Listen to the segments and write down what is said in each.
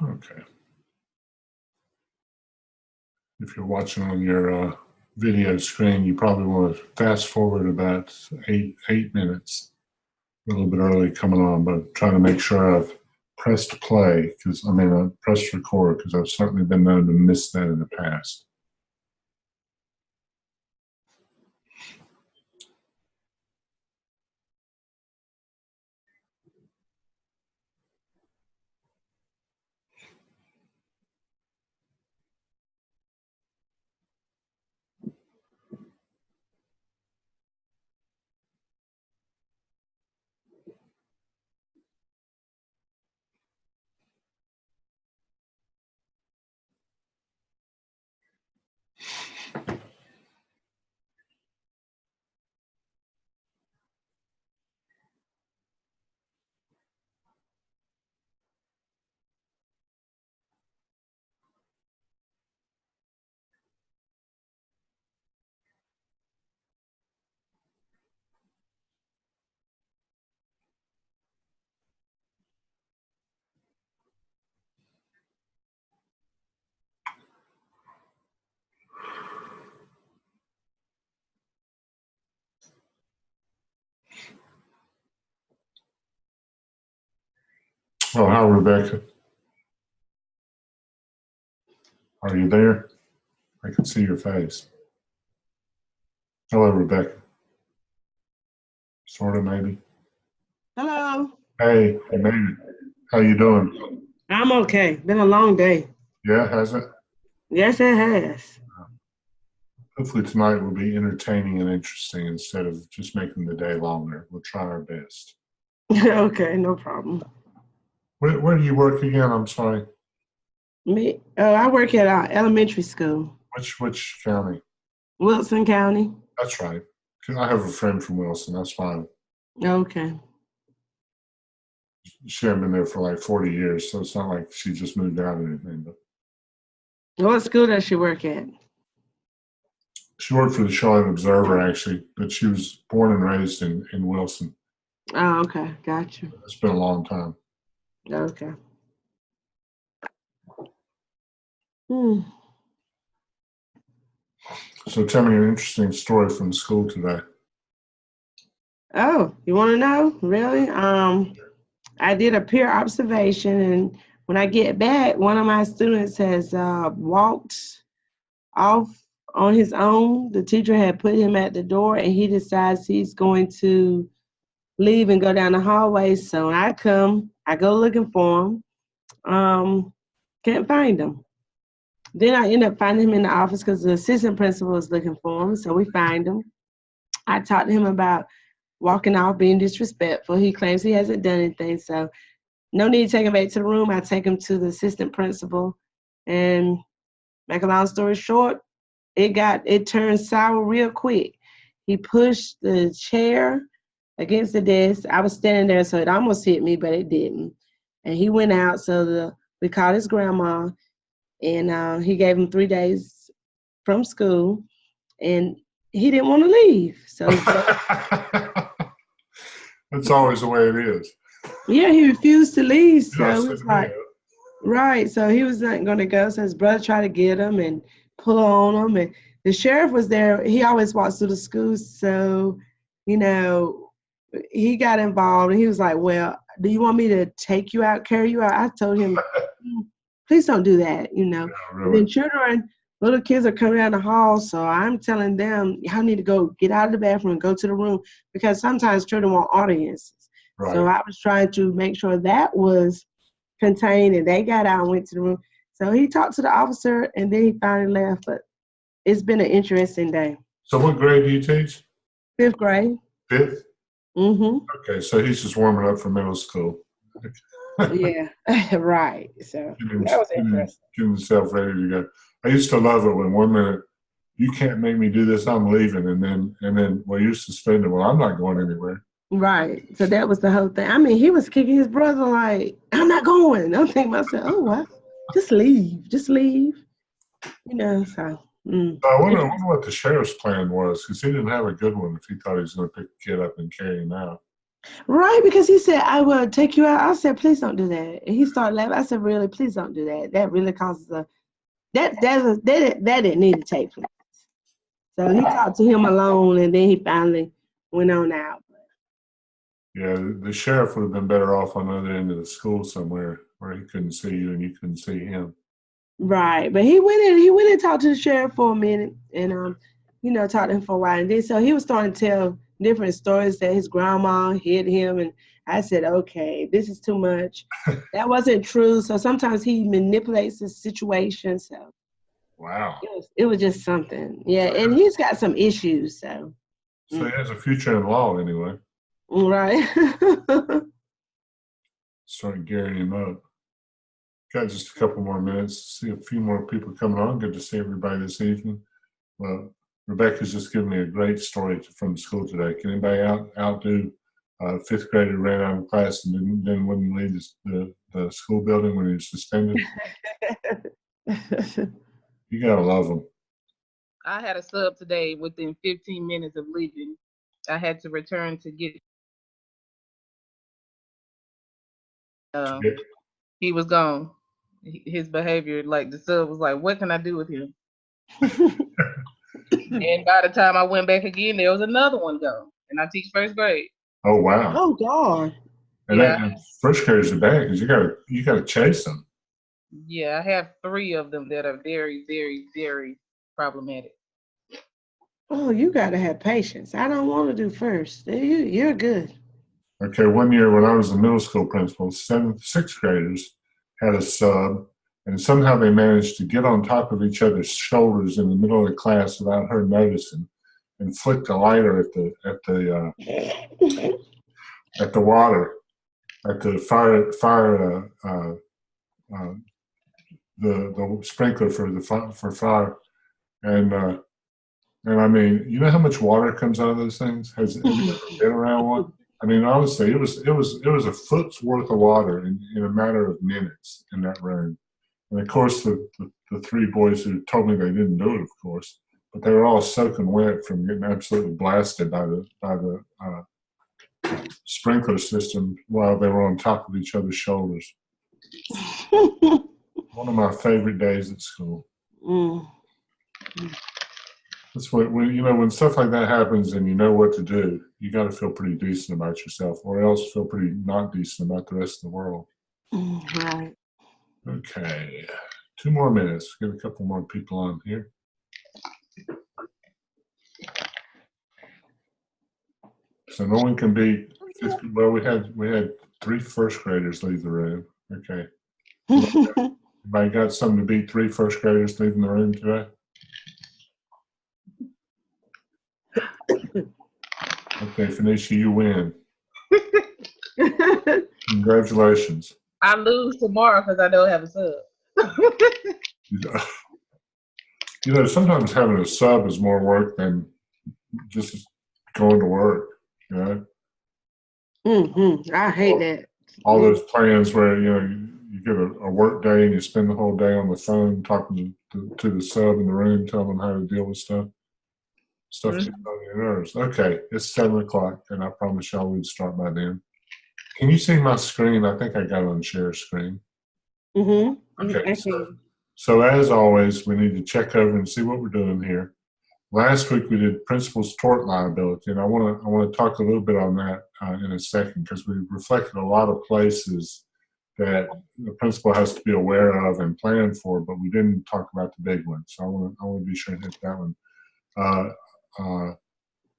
Okay. If you're watching on your video screen, you probably want to fast forward about eight minutes. A little bit early coming on, but trying to make sure I've pressed play I pressed record because I've certainly been known to miss that in the past. Oh, hi, Rebecca. Are you there? I can see your face. Hello, Rebecca. Sort of, maybe. Hello. Hey, I made it. How you doing? I'm okay. Been a long day. Yeah, has it? Yes, it has. Hopefully tonight will be entertaining and interesting instead of just making the day longer. We'll try our best. Okay, no problem. Where do you work again? I'm sorry. Me? I work at elementary school, Which county? Wilson County. That's right. 'Cause I have a friend from Wilson. That's fine. Okay. She hadn't been there for like 40 years, so it's not like she just moved out or anything. But What school does she work at? she worked for the Charlotte Observer, actually, but she was born and raised in Wilson. Oh, okay. Got you. It's been a long time. Okay. Hmm. So tell me an interesting story from school today. Oh, you want to know? Really? I did a peer observation, and when I get back, one of my students has walked off on his own. The teacher had put him at the door, and he decides he's going to leave and go down the hallway. So when I go looking for him. Can't find him. Then I end up finding him in the office because the assistant principal was looking for him. So we find him. I talked to him about walking off, being disrespectful. He claims he hasn't done anything. So no need to take him back to the room. I take him to the assistant principal. And make a long story short, it turned sour real quick. He pushed the chair against the desk. I was standing there, so it almost hit me, but it didn't. And he went out, so we called his grandma, and he gave him 3 days from school, and he didn't want to leave. So That's always the way it is. yeah, he refused to leave. So Yes, it was like, right. So he was not going to go. So his brother tried to get him and pull on him, and the sheriff was there. He always walks through the school, so he got involved, and he was like, "Well, do you want me to take you out, carry you out?" I told him, please don't do that, Yeah, And then really. little kids are coming down the hall, so I'm telling them, y'all need to go get out of the bathroom and go to the room, because sometimes children want audiences. So Right. I was trying to make sure that was contained, and they got out and went to the room. So he talked to the officer, and then he finally left. But it's been an interesting day. So what grade do you teach? 5th grade. Fifth? Mm-hmm. Okay, so he's just warming up for middle school. Yeah, right. So Getting, that was getting, interesting. getting himself ready to go. I used to love it when 1 minute, you can't make me do this, I'm leaving. And then, well, you're suspended. Well, I'm not going anywhere. Right. So that was the whole thing. I mean, he was kicking his brother like, I'm not going. I'm thinking to myself, oh, well, just leave. Just leave. So. So I wonder what the sheriff's plan was, because he didn't have a good one if he thought he was going to pick the kid up and carry him out. Right, because he said, I will take you out. I said, please don't do that. And he started laughing. I said, really, please don't do that. That really causes that didn't need to take place. So he talked to him alone, and then he finally went on out. Yeah, the sheriff would have been better off on the other end of the school somewhere where he couldn't see you and you couldn't see him. Right, but he went and talked to the sheriff for a minute, and talked to him for a while, and then so he was starting to tell different stories that his grandma hit him, and I said, okay, this is too much. That wasn't true. So sometimes he manipulates the situation. So Wow. it was just something, yeah. So, And he's got some issues, so so he has a future in law anyway. right. Start gearing him up. Got just a couple more minutes. See a few more people coming on. Good to see everybody this evening. Well, Rebecca's just given me a great story from school today. Can anybody outdo fifth grader ran out of class and then wouldn't leave the school building when he was suspended? You gotta love them. I had a sub today within 15 minutes of leaving. I had to return to get. He was gone. His behavior, like the sub was like, "What can I do with him?" And by the time I went back again, there was another one gone, and I teach first grade. Oh wow! Oh God! And first graders are bad because you gotta chase them. Yeah, I have 3 of them that are very, very, very problematic. Oh, you gotta have patience. I don't want to do first. You're good. Okay, one year when I was a middle school principal, sixth graders had a sub, and somehow they managed to get on top of each other's shoulders in the middle of the class without her noticing, and flicked a lighter at the water, at the the sprinkler for fire, and I mean, you know how much water comes out of those things? Have you ever been around one? I mean, honestly, it was a foot's worth of water in a matter of minutes in that room. And of course, the 3 boys who told me they didn't do it, of course, but they were all soaking wet from getting absolutely blasted by the sprinkler system while they were on top of each other's shoulders. One of my favorite days at school. That's when stuff like that happens and you know what to do, you got to feel pretty decent about yourself, or else feel pretty not decent about the rest of the world. Right. Okay, 2 more minutes. Get a couple more people on here. So no one can beat. Well, we had 3 first graders leave the room. Okay. Anybody got something to beat 3 first graders leaving the room today? Okay, Phoenicia, you win. Congratulations. I lose tomorrow because I don't have a sub. Sometimes having a sub is more work than just going to work. I hate that. All those plans where you get a work day and you spend the whole day on the phone talking to the sub in the room, telling them how to deal with stuff. Stuff gets on your nerves. Okay, it's 7:00, and I promise y'all we'd start by then. Can you see my screen? I think I got it on share screen. Okay. So as always, we need to check over and see what we're doing here. Last week we did principal's tort liability, and I want to talk a little bit on that in a second, because we reflected a lot of places that the principal has to be aware of and plan for, but we didn't talk about the big one. So I want to be sure to hit that one.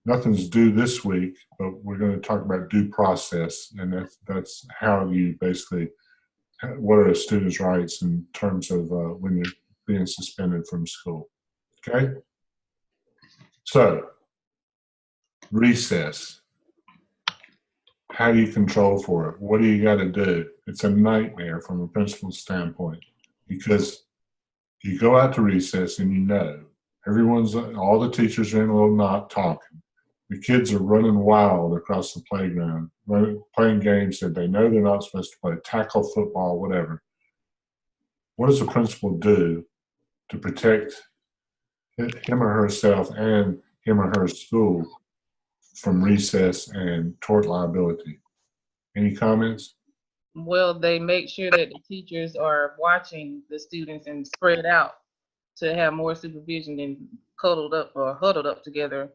Nothing's due this week, but we're going to talk about due process, and that's how you basically, what are a student's rights in terms of when you're being suspended from school. Okay? So, recess. How do you control for it? What do you got to do? It's a nightmare from a principal's standpoint, because you go out to recess and all the teachers are in a little knot talking. The kids are running wild across the playground, playing games that they know they're not supposed to play, tackle football, whatever. What does the principal do to protect him or herself and him or her school from recess and tort liability. Any comments? Well, they make sure that the teachers are watching the students and spread out to have more supervision than cuddled up or huddled up together,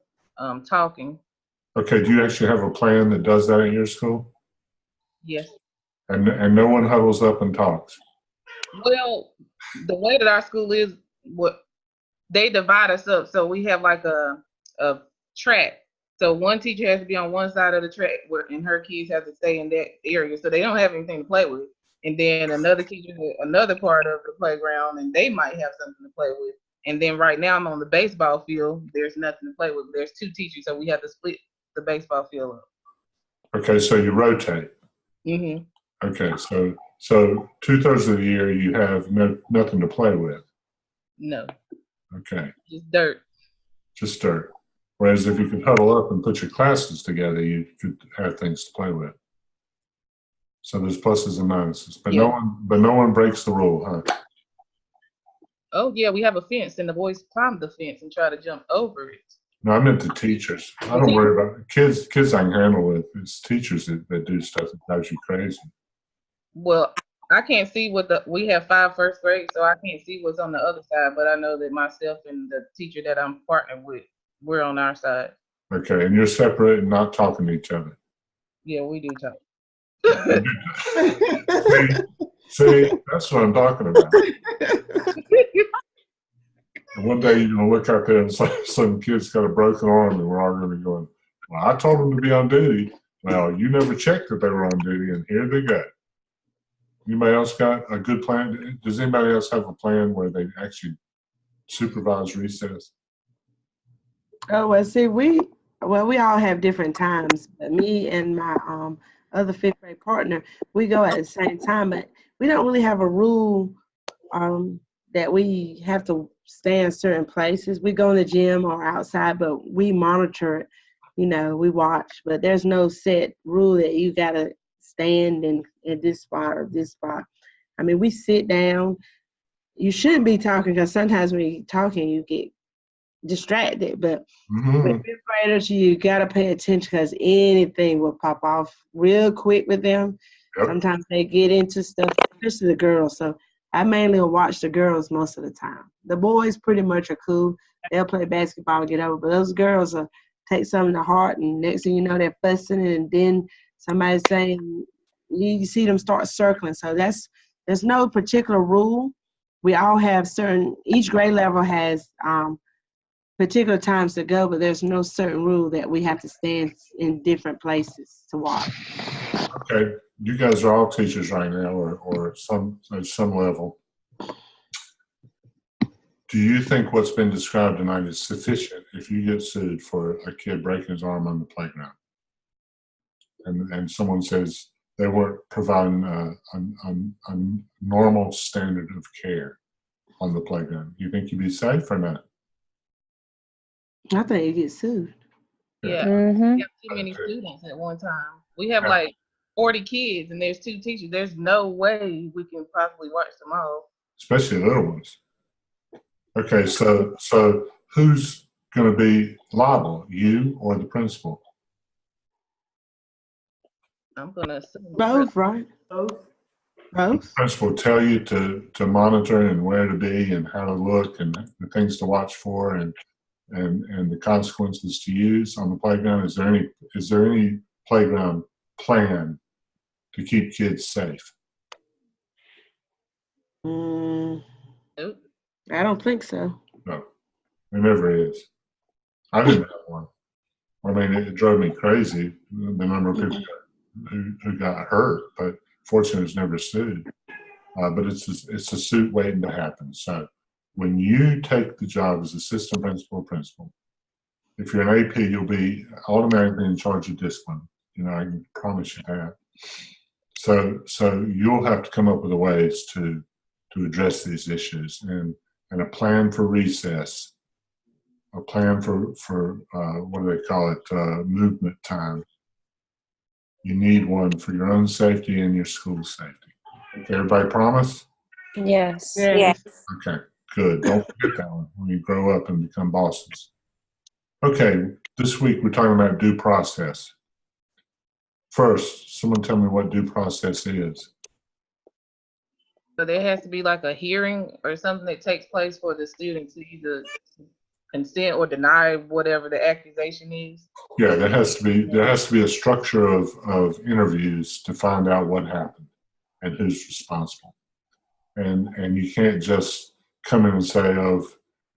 talking. Okay, do you actually have a plan that does that at your school? Yes. And no one huddles up and talks? Well, the way that our school is, what they divide us up. So we have like a track. So one teacher has to be on one side of the track and her kids have to stay in that area. So they don't have anything to play with. And then another teacher, another part of the playground, and they might have something to play with. And then right now I'm on the baseball field. There's nothing to play with. There's two teachers, so we have to split the baseball field up. Okay, so you rotate. Mm-hmm. Okay, so 2/3 of the year you have nothing to play with. No, Okay, just dirt. just dirt. Whereas if you could huddle up and put your classes together, you could have things to play with. So there's pluses and minuses, but Yeah. no one breaks the rule, huh? Oh yeah, we have a fence, and the boys climb the fence and try to jump over it. No, I meant the teachers. I don't worry about it. Kids I can handle it. It's teachers that do stuff that drives you crazy. Well, I can't see we have 5 first grade, so I can't see what's on the other side, but I know that myself and the teacher that I'm partnered with, we're on our side. Okay, and you're separate and not talking to each other. Yeah, we do talk. See, that's what I'm talking about. And one day you're going to look out there and some kid's got a broken arm and we're all going to be going, well, I told them to be on duty. Well, you never checked that they were on duty, and here they go. Anybody else got a good plan? Does anybody else have a plan where they actually supervise recess? Oh, well, see, we all have different times, but me and my other fifth grade partner, we go at the same time, but we don't really have a rule that we have to stay in certain places. We go in the gym or outside, but we monitor it. You know, we watch, but there's no set rule that you gotta stand in this spot or this spot. I mean, we sit down. You shouldn't be talking because sometimes when you're talking, you get distracted. But with fifth graders, you gotta pay attention because anything will pop off real quick with them. Yep. Sometimes they get into stuff, especially the girls. So I mainly watch the girls most of the time. The boys pretty much are cool. They'll play basketball and get over. But those girls will take something to heart, and next thing you know, they're fussing, and then somebody's saying, you see them start circling. So there's no particular rule. We all have each grade level has particular times to go, but there's no certain rule that we have to stand in different places to watch. Okay, you guys are all teachers right now, or at some level. Do you think what's been described tonight is sufficient if you get sued for a kid breaking his arm on the playground, and someone says they weren't providing a normal standard of care on the playground? Do you think you'd be safe or not? I think you get sued. Yeah, Mm-hmm. we have too many students at one time. We have like 40 kids, and there's 2 teachers. There's no way we can possibly watch them all. Especially little ones. Okay, so who's going to be liable, you or the principal? I'm gonna assume Both, right? Both. The principal tell you to monitor and where to be and how to look and the things to watch for and the consequences to use on the playground. Is there any playground plan to keep kids safe? Nope. I don't think so. No, there never is. I didn't have one. I mean, it drove me crazy, the number of people who got hurt, but fortunately it was never sued. But it's a suit waiting to happen. So when you take the job as assistant principal or principal, if you're an AP, you'll be automatically in charge of discipline. You know, I can promise you that. So you'll have to come up with ways to address these issues and a plan for recess, a plan for what do they call it, movement time. You need one for your own safety and your school safety. Everybody promise? Yes. Yes. Okay, good. Don't forget that one when you grow up and become bosses. Okay, this week we're talking about due process. First, someone tell me what due process is. So there has to be like a hearing or something that takes place for the student to either consent or deny whatever the accusation is. Yeah, there has to be a structure of interviews to find out what happened and who's responsible. And you can't just come in and say, "Oh,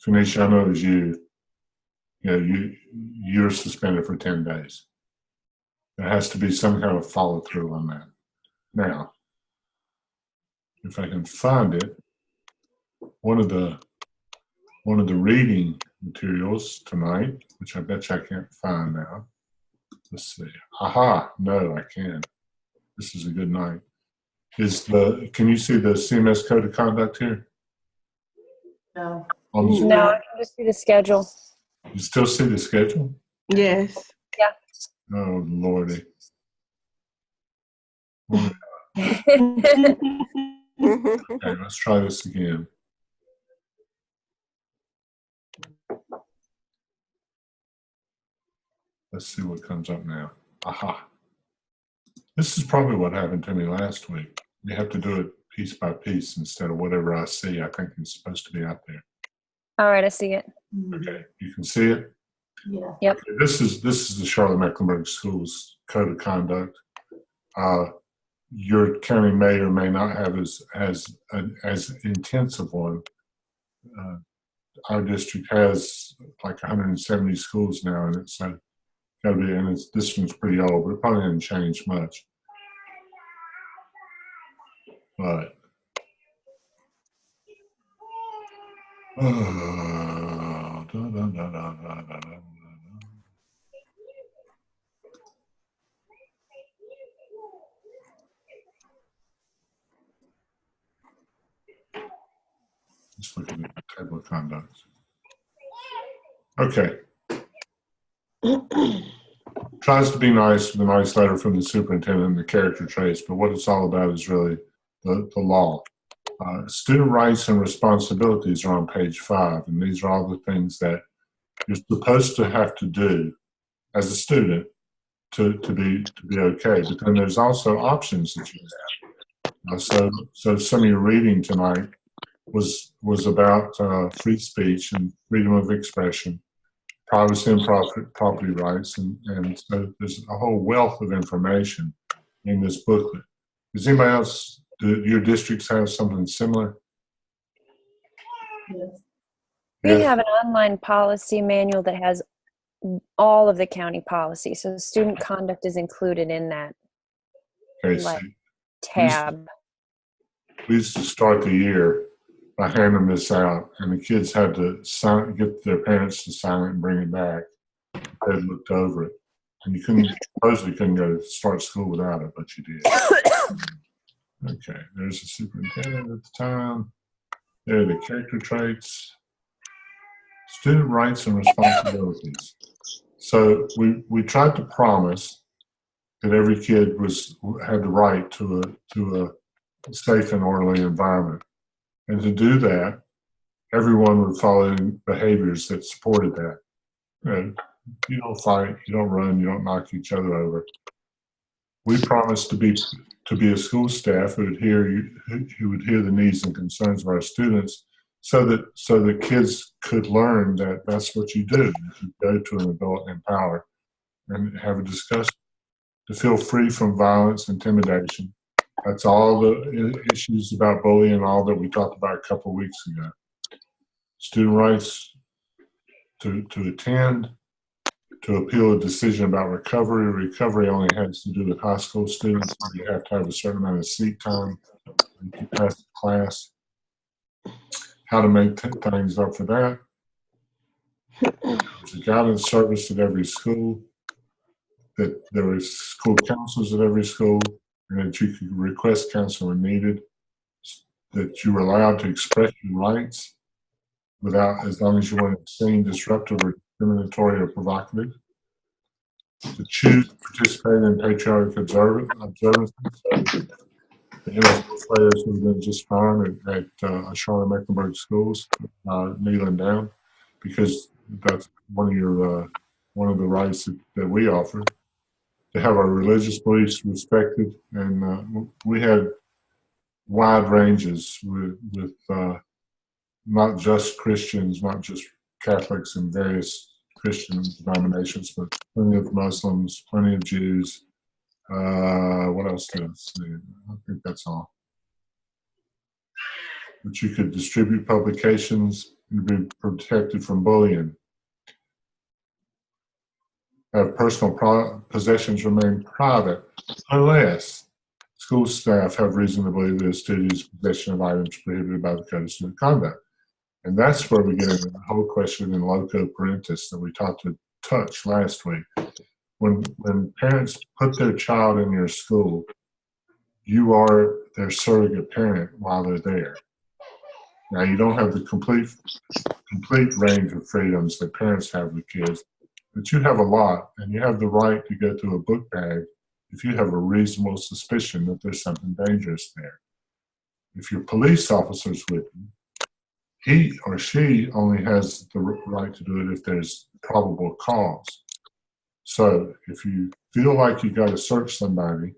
Phoenicia, I know it was you. You know, you're suspended for 10 days." There has to be some kind of follow through on that. Now, if I can find it, one of the reading materials tonight, which I bet you I can't find now. Let's see. Aha, no, I can. This is a good night. Can you see the CMS Code of Conduct here? No. On the No. I can just see the schedule. You still see the schedule? Yes. Oh, Lordy. Okay, let's try this again. Let's see what comes up now. Aha. This is probably what happened to me last week. You have to do it piece by piece instead of whatever I see. I think it's supposed to be out there. All right, I see it. Okay, you can see it? Yeah. Yep. Okay, this is the Charlotte-Mecklenburg Schools Code of Conduct. Your county may or may not have as intensive one. Our district has like 170 schools now, and it's got to be. And this one's pretty old, but it probably hasn't changed much. But let's look at the table of conduct. Okay. Tries to be nice with a nice letter from the superintendent and the character traits, but what it's all about is really the law. Student rights and responsibilities are on page 5, and these are all the things that you're supposed to have to do as a student to be okay. But then there's also options that you have. So some of your reading tonight was about free speech and freedom of expression, privacy and property rights, and so there's a whole wealth of information in this booklet. Does anybody else, do your districts have something similar? Yes. Yeah. We have an online policy manual that has all of the county policies. So student conduct is included in that Okay, like, see, tab. we used to start the year by handing this out, and the kids had to get their parents to sign it and bring it back. They looked over it, and you supposedly couldn't go to start school without it, but you did. Okay, there's the superintendent at the time. There are the character traits, student rights and responsibilities. So we tried to promise that every kid had the right to a safe and orderly environment. And to do that, everyone would follow behaviors that supported that. You don't fight, you don't run, you don't knock each other over. We promised to be a school staff who would hear the needs and concerns of our students, so that kids could learn that that's what you do. You go to an adult in power and have a discussion. To feel free from violence, intimidation. That's all the issues about bullying and all that we talked about a couple of weeks ago. Student rights to attend, to appeal a decision about recovery. Recovery only has to do with high school students. You have to have a certain amount of seat time to pass the class. How to make things up for that. There's a guidance service at every school. That there is school counselors at every school, and that you could request counsel when needed. That you were allowed to express your rights as long as you weren't seen disruptive or discriminatory or provocative. To choose to participate in patriotic observances. The NFL players would have been just fine at Charlotte-Mecklenburg schools, kneeling down, because that's one of the rights that we offer, to have our religious beliefs respected. And we had wide ranges with not just Christians, not just Catholics and various Christian denominations, but plenty of Muslims, plenty of Jews. What else did I say? I think that's all. But you could distribute publications and be protected from bullying. Have personal possessions remain private unless school staff have reason to believe that a student's possession of items prohibited by the Code of Student Conduct. And that's where we get into the whole question in loco parentis that we talked to touch last week. When parents put their child in your school, you are their surrogate parent while they're there. Now, you don't have the complete range of freedoms that parents have with kids, but you have a lot, and you have the right to go to a book bag if you have a reasonable suspicion that there's something dangerous there. If your police officer's with you, he or she only has the right to do it if there's probable cause. So if you feel like you got to search somebody,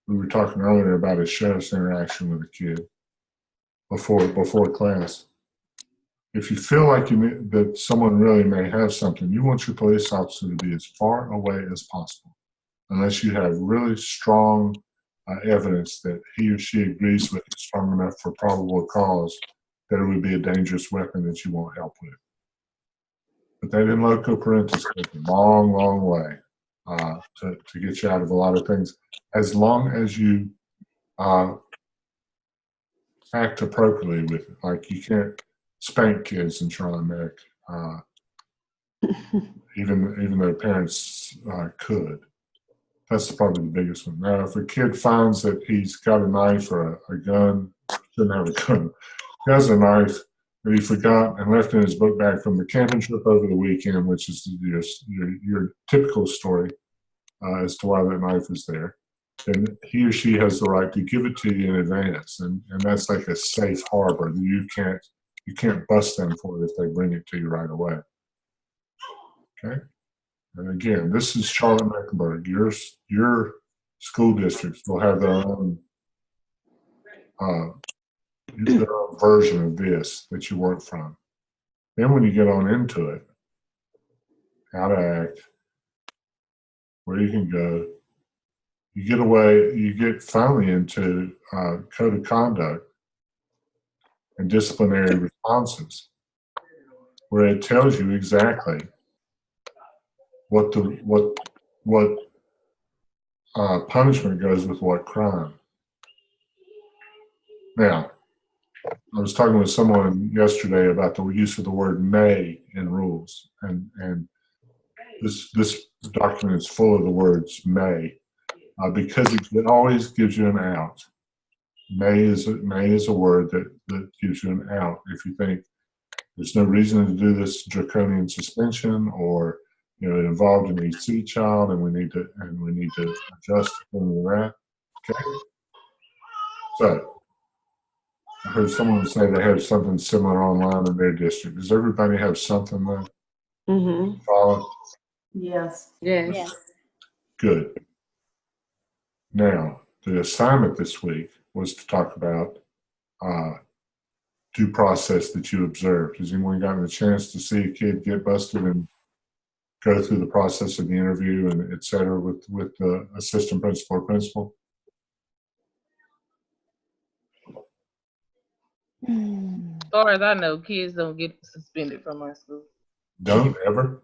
we were talking earlier about a sheriff's interaction with a kid before class. If you feel like that someone really may have something, you want your police officer to be as far away as possible, unless you have really strong evidence that he or she agrees with is strong enough for probable cause that it would be a dangerous weapon that you won't help with. But that in loco parentis goes a long, long way to get you out of a lot of things, as long as you act appropriately with it. Like, you can't spank kids in Charlotte America, even though parents could. That's probably the biggest one. Now, if a kid finds that he's got a knife or a gun, shouldn't have a gun, he has a knife that he forgot and left in his book bag from the camping trip over the weekend, which is your typical story as to why that knife is there, then he or she has the right to give it to you in advance, and that's like a safe harbor. You can't bust them for it if they bring it to you right away. Okay. And again, this is Charlotte-Mecklenburg. Your school districts will have their own version of this that you work from. Then when you get on into it, how to act, where you can go, you get finally into code of conduct and disciplinary responses, where it tells you exactly what punishment goes with what crime. Now, I was talking with someone yesterday about the use of the word "may" in rules, and this document is full of the words "may" because it always gives you an out. May is a word that gives you an out if you think there's no reason to do this draconian suspension, or it involved an EC child, and we need to adjust that. Okay. So I heard someone say they have something similar online in their district. Does everybody have something there? Mm-hmm. Follow? Yes. Yes. Yes. Good. Now, the assignment this week was to talk about due process that you observed. Has anyone gotten a chance to see a kid get busted and go through the process of the interview and et cetera with the assistant principal or principal? As far as I know, kids don't get suspended from our school. Don't ever?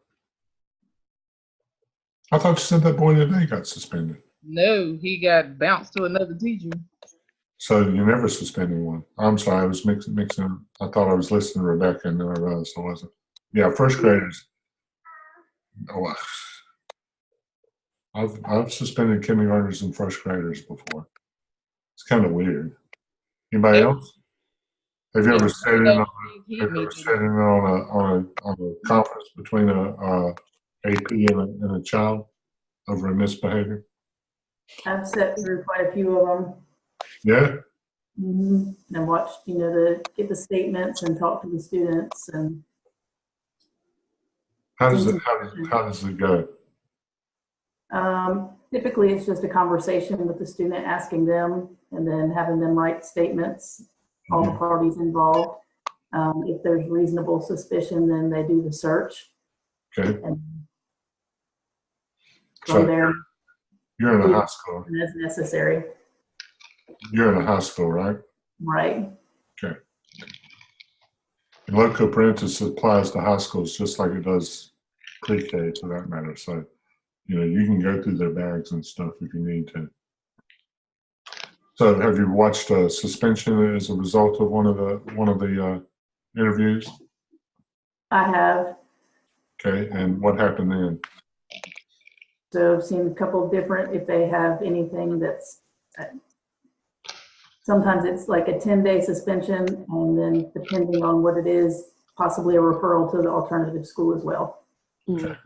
I thought you said that boy today got suspended. No, he got bounced to another teacher. So you never suspend anyone. I'm sorry, I was mixing. I thought I was listening to Rebecca, and then I realized I wasn't. Yeah, first graders. Oh, I've suspended kindergartners and first graders before. It's kind of weird. Anybody else? Have you ever sat in on a conference between a AP and a child over a misbehavior? I've sat through quite a few of them. Yeah. Mm-hmm. And watched, to get the statements and talk to the students. And How does it go? Typically, it's just a conversation with the student, asking them, and then having them write statements, all the parties involved. If there's reasonable suspicion, then they do the search. Okay. And So from there, you're in a high school. as necessary. You're in a high school, right? Right. Okay. And loco parentis applies to high schools just like it does pre-K for that matter. So, you can go through their bags and stuff if you need to. So have you watched a suspension as a result of one of the interviews? I have. Okay, and what happened then? So I've seen a couple of different, if they have anything that's, sometimes it's like a 10-day suspension, and then depending on what it is, possibly a referral to the alternative school as well. Okay.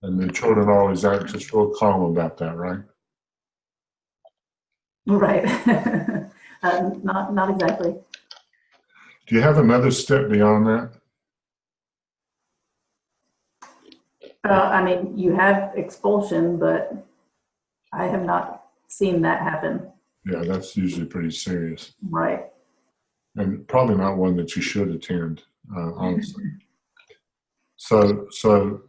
And the children always act just real calm about that, right? Right. Not exactly. Do you have another step beyond that? I mean, you have expulsion, but I have not seen that happen. Yeah, that's usually pretty serious. Right. And probably not one that you should attend, honestly. So,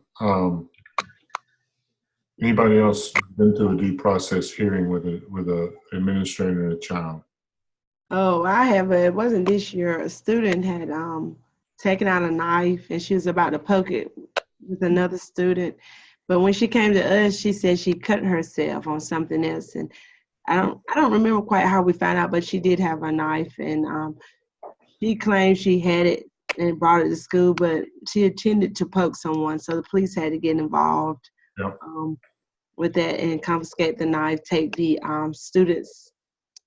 anybody else been through a due process hearing with a administrator and a child? Oh, I have. It wasn't this year. A student had taken out a knife and she was about to poke it with another student. But when she came to us, she said she cut herself on something else. And I don't remember quite how we found out, but she did have a knife, and she claimed she had it and brought it to school, but she intended to poke someone, so the police had to get involved. Yep. With that and confiscate the knife, take the students,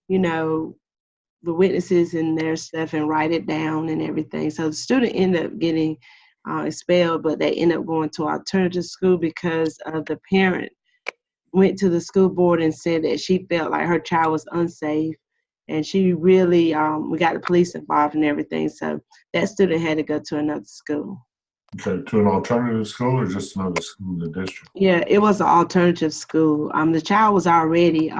the witnesses and their stuff, and write it down and everything. So the student ended up getting expelled, but they ended up going to alternative school because of the parent went to the school board and said that she felt like her child was unsafe, and she really we got the police involved and everything. So that student had to go to another school. Okay, to an alternative school or just another school in the district? Yeah, it was an alternative school. The child was already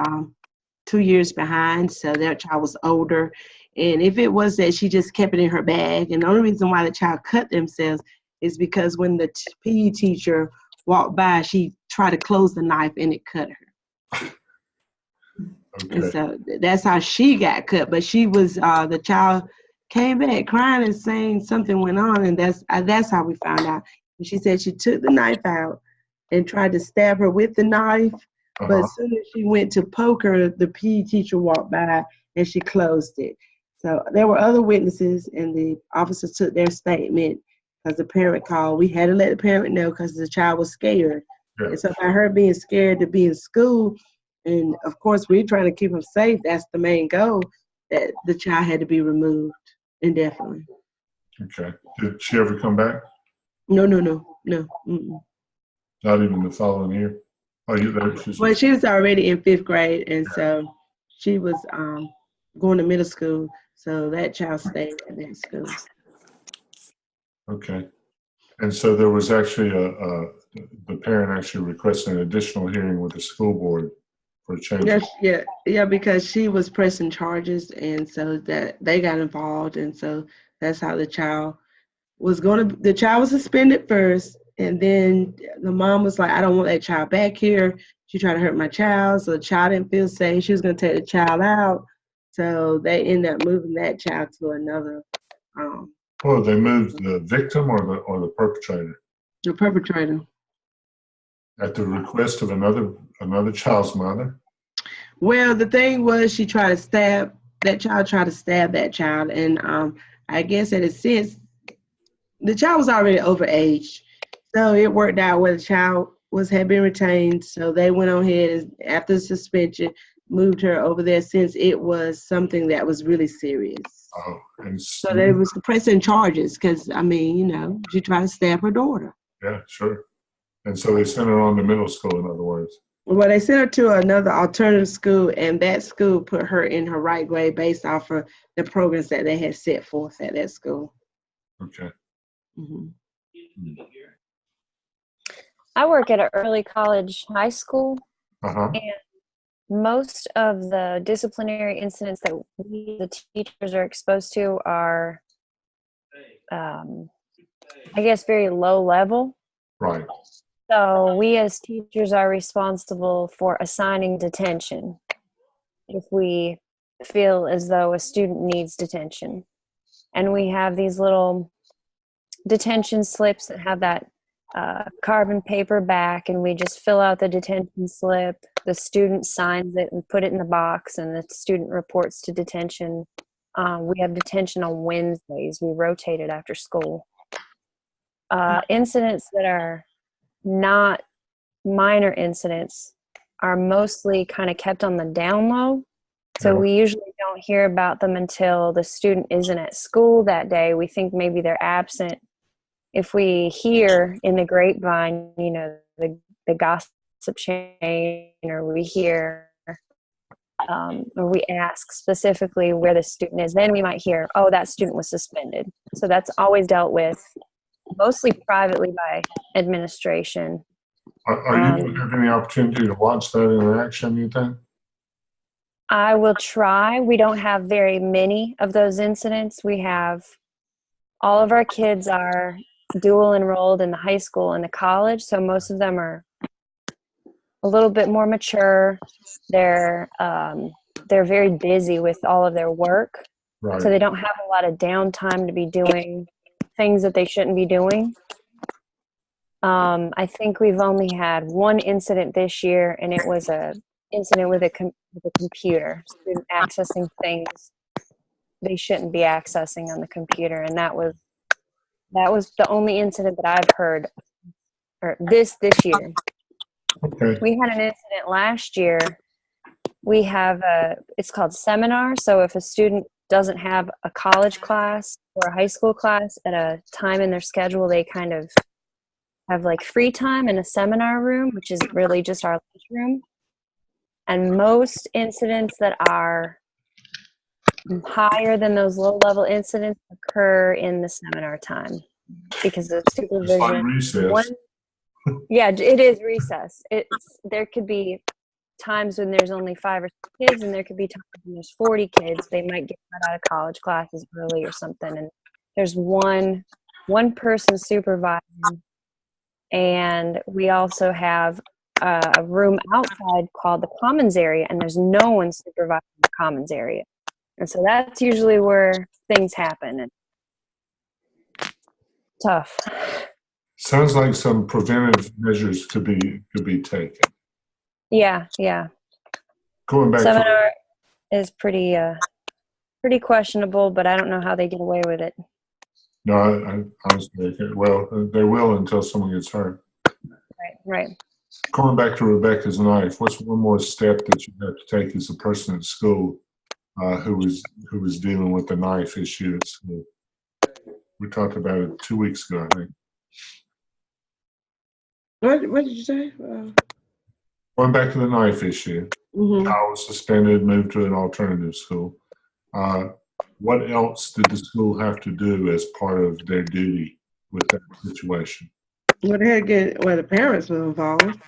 2 years behind, so that child was older. And if it was that she just kept it in her bag, and the only reason why the child cut themselves is because when the PE teacher walked by, she tried to close the knife and it cut her. Okay. And so that's how she got cut. But she was, the child came back crying and saying something went on, and that's how we found out. And she said she took the knife out and tried to stab her with the knife. But as soon as she went to poke her, the PE teacher walked by and she closed it. So there were other witnesses, and the officers took their statement because the parent called. We had to let the parent know because the child was scared. Yeah. And so by her being scared to be in school, and of course we're trying to keep them safe, that's the main goal, that the child had to be removed indefinitely. Okay. Did she ever come back? No. Mm-mm. Not even the following year? Oh, you there? Well, she was already in 5th grade, and so she was going to middle school, so that child stayed at that school. Okay. And so there was actually the parent actually requested an additional hearing with the school board for a change. Yeah, because she was pressing charges, and so that they got involved, and so that's how the child was suspended first, and then the mom was like, I don't want that child back here. She tried to hurt my child, so the child didn't feel safe. She was going to take the child out, so they ended up moving that child to another. Well, they moved the victim or the perpetrator? The perpetrator. At the request of another child's mother? Well, the thing was, she tried to stab that child, and I guess in a sense, the child was already overaged, so it worked out where the child had been retained. So they went on ahead and after the suspension, moved her over there since it was something that was really serious. Oh, and so they was pressing charges because she tried to stab her daughter. Yeah, sure. And so they sent her on to middle school, in other words. Well, they sent her to another alternative school, and that school put her in her right grade based off of the programs that they had set forth at that school. Okay. Mhm. I work at an early college high school, Uh-huh. and most of the disciplinary incidents that we, the teachers, are exposed to are, I guess, very low level. Right. So we as teachers are responsible for assigning detention if we feel as though a student needs detention. And we have these little detention slips that have that carbon paper back, and we just fill out the detention slip. The student signs it and put it in the box, and the student reports to detention. We have detention on Wednesdays. We rotate it after school. Incidents that are not minor incidents are mostly kind of kept on the down low. So Yeah. we usually don't hear about them until the student isn't at school that day. We think maybe they're absent. If we hear in the grapevine, you know, the gossip chain, or we hear, or we ask specifically where the student is, then we might hear, oh, that student was suspended. So that's always dealt with mostly privately by administration. Are you going to have any opportunity to watch that interaction, you think? I will try. We don't have very many of those incidents. We have, all of our kids are dual enrolled in the high school and the college, so most of them are a little bit more mature. They're very busy with all of their work, Right. so they don't have a lot of downtime to be doing things that they shouldn't be doing. I think we've only had one incident this year, and it was a incident with a computer, student accessing things they shouldn't be accessing on the computer, and that was the only incident that I've heard, or this year. Okay. We had an incident last year. We have it's called seminar. So if a student doesn't have a college class or a high school class at a time in their schedule, they kind of have like free time in a seminar room, which is really just our lunch room. And most incidents that are higher than those low-level incidents occur in the seminar time because of It's like supervision. recess. Yeah, it is recess. There could be times when there's only 5 or 6 kids, and there could be times when there's 40 kids. They might get cut out of college classes early or something, and there's one person supervising, and we also have a room outside called the commons area, and there's no one supervising the commons area. And so that's usually where things happen. And tough. Sounds like some preventive measures could be taken. Yeah. Going back Seminar is pretty questionable, but I don't know how they get away with it. No, I honestly, well, they will until someone gets hurt. Right. Going back to Rebecca's knife, what's one more step that you have to take as a person at school who was dealing with the knife issue at school? We talked about it 2 weeks ago, I think. What did you say? Going back to the knife issue, Mhm. child was suspended, moved to an alternative school. What else did the school have to do as part of their duty with that situation? Well, they had to get, well, the parents were involved.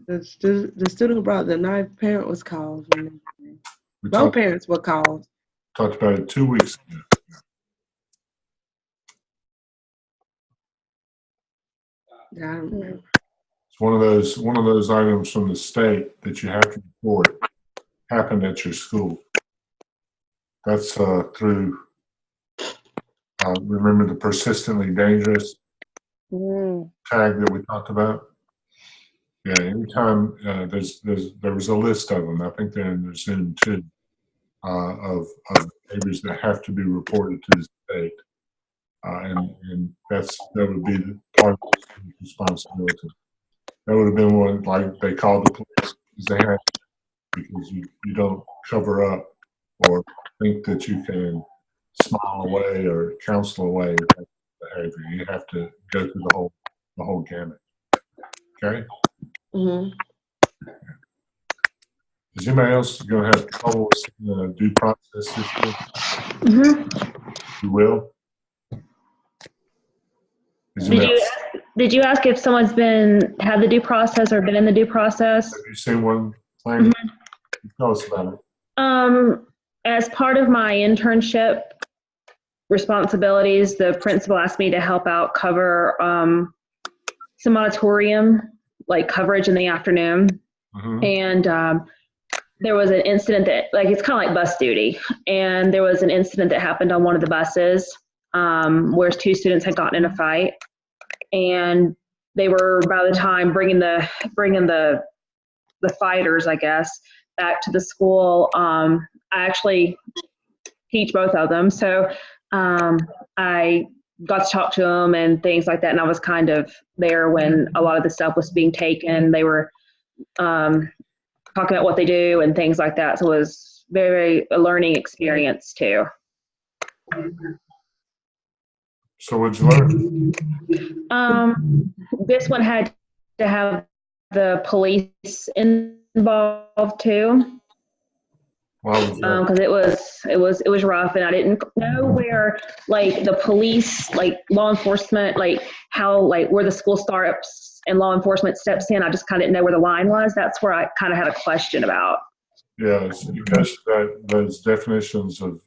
The student who brought the knife, parent was called. We Both parents were called. talked about it 2 weeks ago. Yeah, I don't remember. It's one of those items from the state that you have to report happened at your school. That's through, remember the persistently dangerous tag that we talked about? Yeah, anytime there was a list of them. I think they're in the Zoom too, of behaviors that have to be reported to the state, and that would be the part of the responsibility. That would have been one like they called the police because you don't cover up or think that you can smile away or counsel away that behavior. You have to go through the whole gamut. Okay. Mm-hmm. Is anybody else going to have trouble with due process this week? Mm-hmm. You will? Is it MELS? Did you ask if someone's had the due process or been in the due process? Have you seen one planning? Tell us about it. As part of my internship responsibilities, the principal asked me to help out cover some auditorium like coverage in the afternoon. And there was an incident that, like, it's kind of like bus duty, and there was an incident that happened on one of the buses where two students had gotten in a fight, and they were, by the time bringing the fighters, I guess, back to the school. I actually teach both of them, so I got to talk to them and things like that, and I was kind of there when a lot of the stuff was being taken. They were talking about what they do and things like that, so it was very a learning experience too. So what'd you learn? This one had to have the police involved too. Because it was rough, and I didn't know where, like, the police, like law enforcement, like how, like where the school starts and law enforcement steps in. I just kind of didn't know where the line was. That's where I kind of had a question about. Yeah, it's because those definitions of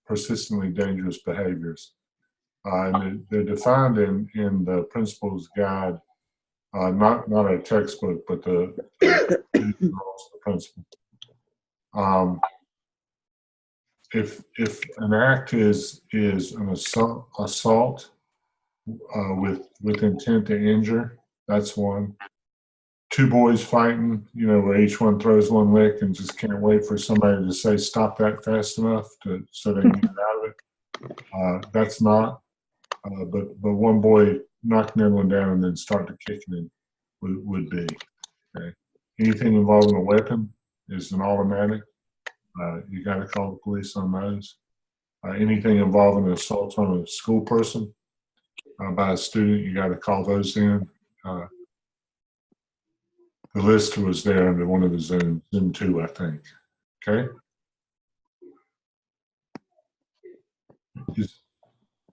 persistently dangerous behaviors, and they're defined in the principal's guide, not a textbook, but the principle. If an act is an assault with intent to injure, that's one. Two boys fighting, where each one throws one lick and just can't wait for somebody to say stop that fast enough so they can get out of it. That's not. But one boy knocking everyone down and then start to kicking him would be. Okay. Anything involving a weapon is an automatic. You got to call the police on those. Anything involving an assault on a school person by a student, you got to call those in. The list was there under one of the Zoom 2, I think. Okay.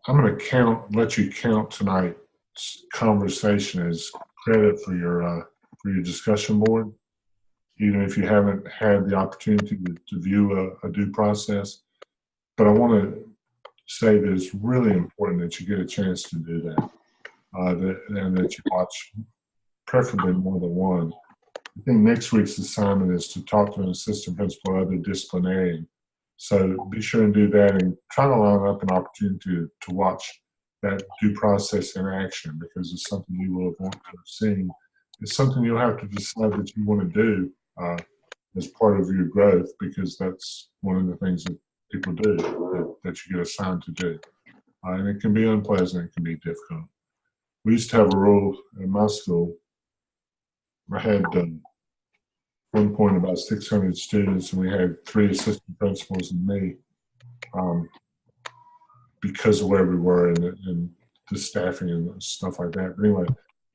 I'm going to let you count tonight's conversation as credit for your discussion board, even if you haven't had the opportunity to view a due process. But I want to say that it's really important that you get a chance to do that, and that you watch preferably more than one. I think next week's assignment is to talk to an assistant principal or other disciplinarian. So be sure and do that, and try to line up an opportunity to watch that due process in action, because it's something you will have wanted to have seen. It's something you'll have to decide that you want to do as part of your growth, because that's one of the things that people do, that you get assigned to do. And it can be unpleasant, it can be difficult. We used to have a rule in my school. I had one point about 600 students, and we had 3 assistant principals and me, because of where we were and the staffing and stuff like that. But anyway,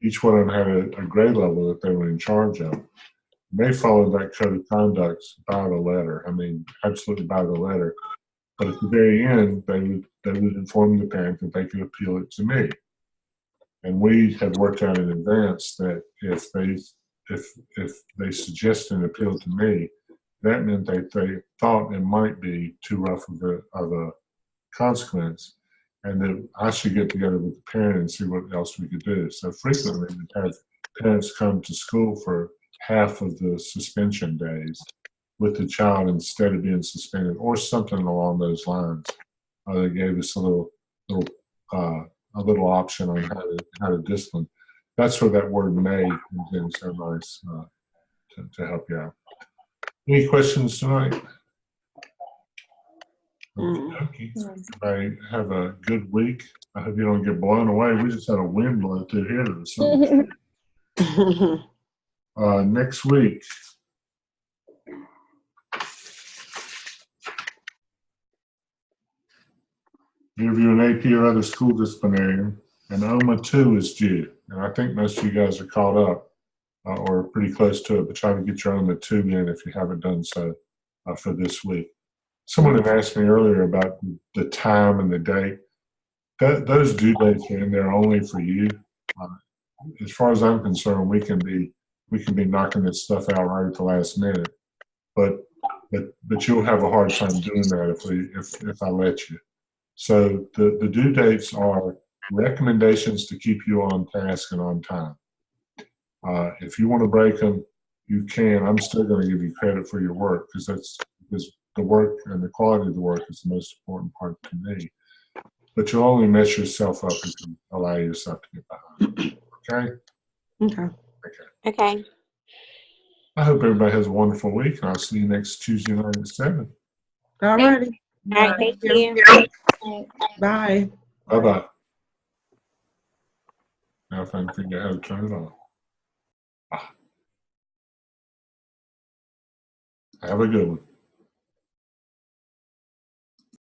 each one of them had a grade level that they were in charge of. They followed that code of conduct by the letter. I mean, absolutely by the letter. But at the very end, they would inform the parent that they could appeal it to me. And we had worked out in advance that if they suggested an appeal to me, that meant that they thought it might be too rough of a consequence, and that I should get together with the parent and see what else we could do. So frequently we'd have parents come to school for half of the suspension days with the child instead of being suspended, or something along those lines. They gave us a little option on how to discipline. That's where that word "may" comes in so nice to help you out. Any questions tonight? Okay. Everybody have a good week. I hope you don't get blown away. We just had a wind blow through here to the sun. Next week. Interview an AP or other school disciplinarian, and OMA 2 is due. And I think most of you guys are caught up or pretty close to it, but try to get your OMA 2 in if you haven't done so for this week. Someone had asked me earlier about the time and the date. those due dates are in there only for you. Uh, as far as I'm concerned, we can be knocking this stuff out right at the last minute, but you'll have a hard time doing that if I let you. So the due dates are recommendations to keep you on task and on time. If you want to break them, you can. I'm still going to give you credit for your work because the work and the quality of the work is the most important part to me. But you'll only mess yourself up if you allow yourself to get behind. Okay? Okay. Okay. I hope everybody has a wonderful week, and I'll see you next Tuesday night at 7. All righty. All right. Thank you. Bye. Bye-bye. Now if I can figure out how to turn it on. Have a good one.